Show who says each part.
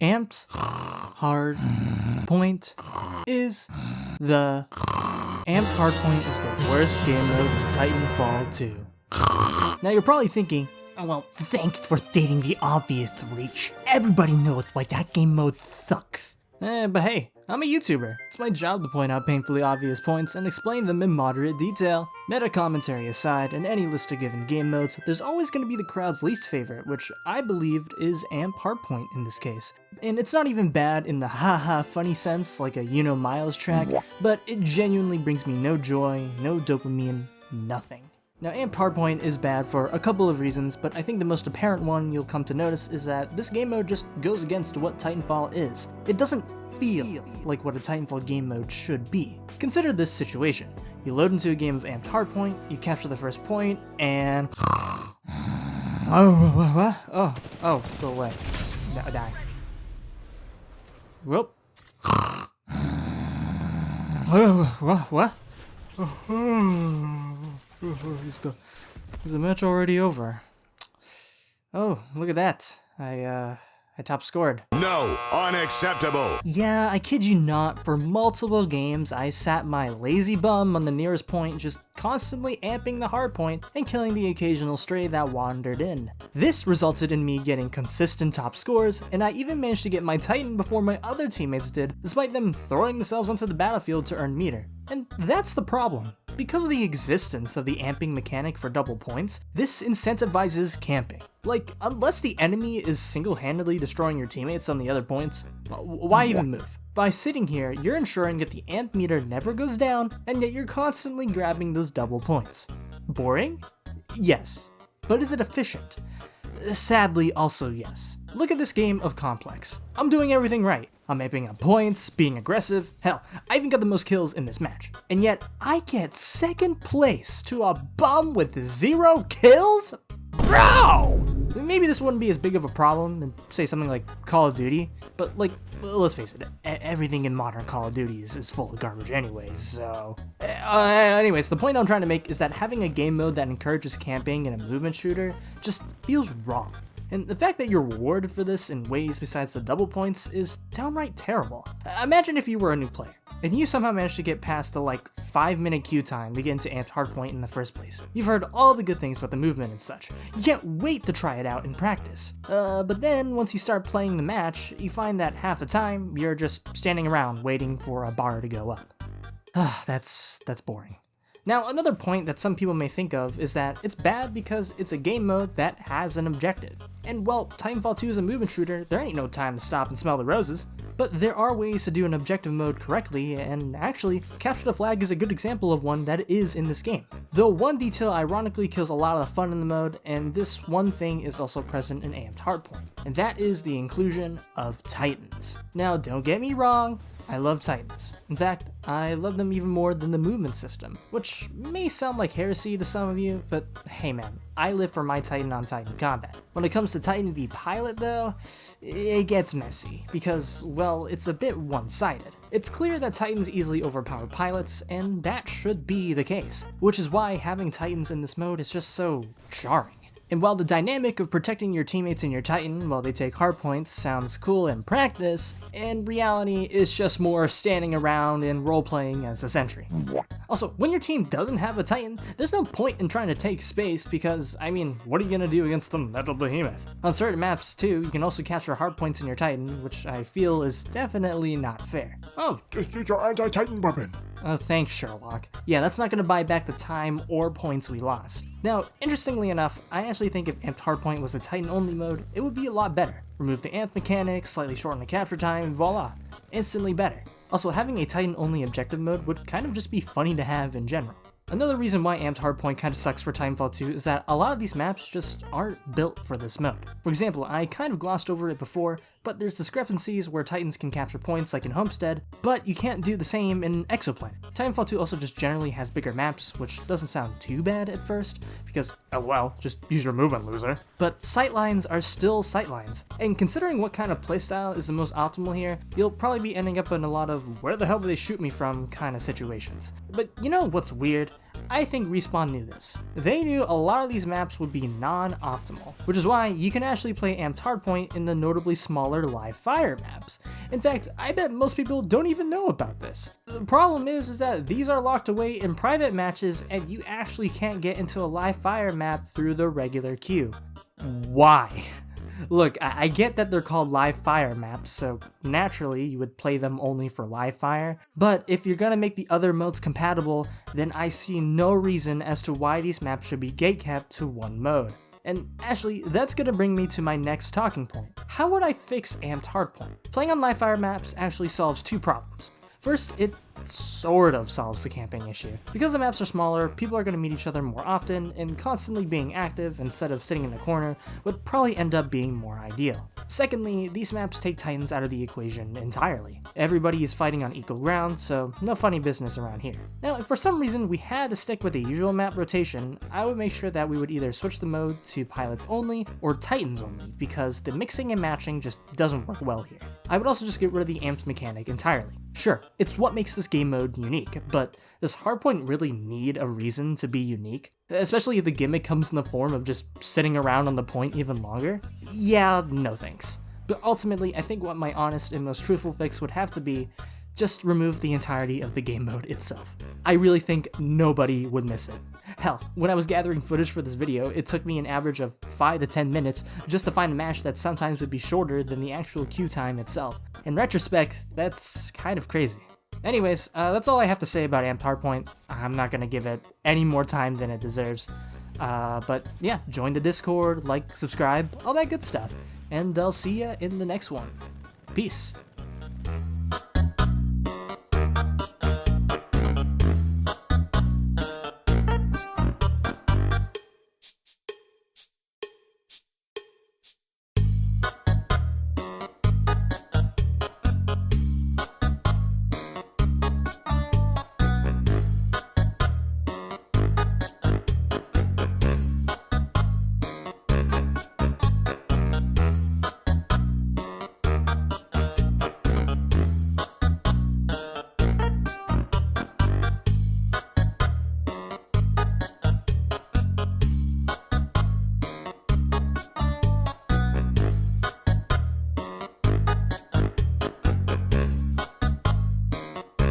Speaker 1: Amped Hardpoint is the worst game mode in Titanfall 2. Now you're probably thinking, oh, well, thanks for stating the obvious, Reach. Everybody knows why that game mode sucks. But hey, I'm a YouTuber. It's my job to point out painfully obvious points and explain them in moderate detail. Meta commentary aside, in any list of given game modes, there's always going to be the crowd's least favorite, which I believed is Amp Hardpoint in this case. And it's not even bad in the haha funny sense like a Miles track, but it genuinely brings me no joy, no dopamine, nothing. Now, Amped Hardpoint is bad for a couple of reasons, but I think the most apparent one you'll come to notice is that this game mode just goes against what Titanfall is. It doesn't feel like what a Titanfall game mode should be. Consider this situation. You load into a game of Amped Hardpoint, you capture the first point, and... Oh, go away. No, die. Whoop. What? Is the match already over? Oh, look at that. I top scored.
Speaker 2: No, unacceptable.
Speaker 1: Yeah, I kid you not, for multiple games I sat my lazy bum on the nearest point just constantly amping the hard point and killing the occasional stray that wandered in. This resulted in me getting consistent top scores, and I even managed to get my Titan before my other teammates did, despite them throwing themselves onto the battlefield to earn meter. And that's the problem. Because of the existence of the amping mechanic for double points, this incentivizes camping. Like, unless the enemy is single-handedly destroying your teammates on the other points, why even move? By sitting here, you're ensuring that the amp meter never goes down, and yet you're constantly grabbing those double points. Boring? Yes. But is it efficient? Sadly, also yes. Look at this game of Complex. I'm doing everything right. I'm amping up points, being aggressive, hell, I even got the most kills in this match. And yet, I get second place to a bum with 0 kills? Bro! Maybe this wouldn't be as big of a problem than, say, something like Call of Duty, but, like, let's face it, everything in modern Call of Duty is full of garbage anyways, so... Anyways, the point I'm trying to make is that having a game mode that encourages camping in a movement shooter just feels wrong. And the fact that you're rewarded for this in ways besides the double points is downright terrible. Imagine if you were a new player, and you somehow managed to get past the 5-minute queue time to get into Amped Hardpoint in the first place. You've heard all the good things about the movement and such. You can't wait to try it out in practice. But then, once you start playing the match, you find that half the time, you're just standing around waiting for a bar to go up. That's boring. Now, another point that some people may think of is that it's bad because it's a game mode that has an objective. And while Titanfall 2 is a movement shooter, there ain't no time to stop and smell the roses. But there are ways to do an objective mode correctly, and actually, Capture the Flag is a good example of one that is in this game. Though one detail ironically kills a lot of the fun in the mode, and this one thing is also present in Amped Hardpoint, and that is the inclusion of Titans. Now, don't get me wrong, I love Titans. In fact, I love them even more than the movement system, which may sound like heresy to some of you, but hey man, I live for my Titan on Titan combat. When it comes to Titan v Pilot though, it gets messy, because, well, it's a bit one-sided. It's clear that Titans easily overpower pilots, and that should be the case, which is why having Titans in this mode is just so jarring. And while the dynamic of protecting your teammates in your Titan while they take hardpoints sounds cool in practice, in reality it's just more standing around and role-playing as a sentry. Also, when your team doesn't have a Titan, there's no point in trying to take space because, I mean, what are you gonna do against the Metal Behemoth? On certain maps too, you can also capture hardpoints in your Titan, which I feel is definitely not fair.
Speaker 2: Oh, just use your anti-Titan weapon.
Speaker 1: Oh, thanks, Sherlock. Yeah, that's not going to buy back the time or points we lost. Now, interestingly enough, I actually think if Amped Hardpoint was a Titan-only mode, it would be a lot better. Remove the amp mechanic, slightly shorten the capture time, voila, instantly better. Also, having a Titan-only objective mode would kind of just be funny to have in general. Another reason why Amped Hardpoint kinda sucks for Titanfall 2 is that a lot of these maps just aren't built for this mode. For example, I kind of glossed over it before, but there's discrepancies where Titans can capture points like in Homestead, but you can't do the same in Exoplanet. Titanfall 2 also just generally has bigger maps, which doesn't sound too bad at first, because LOL, just use your movement, loser. But sightlines are still sightlines, and considering what kind of playstyle is the most optimal here, you'll probably be ending up in a lot of where the hell did they shoot me from kind of situations. But you know what's weird? I think Respawn knew this. They knew a lot of these maps would be non-optimal, which is why you can actually play Amped Hardpoint in the notably smaller live fire maps. In fact, I bet most people don't even know about this. The problem is that these are locked away in private matches and you actually can't get into a live fire map through the regular queue. Why? Look, I get that they're called live fire maps, so naturally you would play them only for live fire, but if you're gonna make the other modes compatible, then I see no reason as to why these maps should be gatekept to one mode. And actually, that's gonna bring me to my next talking point. How would I fix Amped Hardpoint? Playing on live fire maps actually solves two problems. First, it sort of solves the camping issue. Because the maps are smaller, people are going to meet each other more often, and constantly being active instead of sitting in a corner would probably end up being more ideal. Secondly, these maps take Titans out of the equation entirely. Everybody is fighting on equal ground, so no funny business around here. Now, if for some reason we had to stick with the usual map rotation, I would make sure that we would either switch the mode to Pilots only or Titans only, because the mixing and matching just doesn't work well here. I would also just get rid of the amped mechanic entirely. Sure, it's what makes this game mode unique, but does Hardpoint really need a reason to be unique? Especially if the gimmick comes in the form of just sitting around on the point even longer? Yeah, no thanks. But ultimately, I think what my honest and most truthful fix would have to be just remove the entirety of the game mode itself. I really think nobody would miss it. Hell, when I was gathering footage for this video, it took me an average of 5 to 10 minutes just to find a match that sometimes would be shorter than the actual queue time itself. In retrospect, that's kind of crazy. Anyways, that's all I have to say about Amped Hardpoint. I'm not gonna give it any more time than it deserves. But yeah, join the Discord, like, subscribe, all that good stuff. And I'll see ya in the next one. Peace.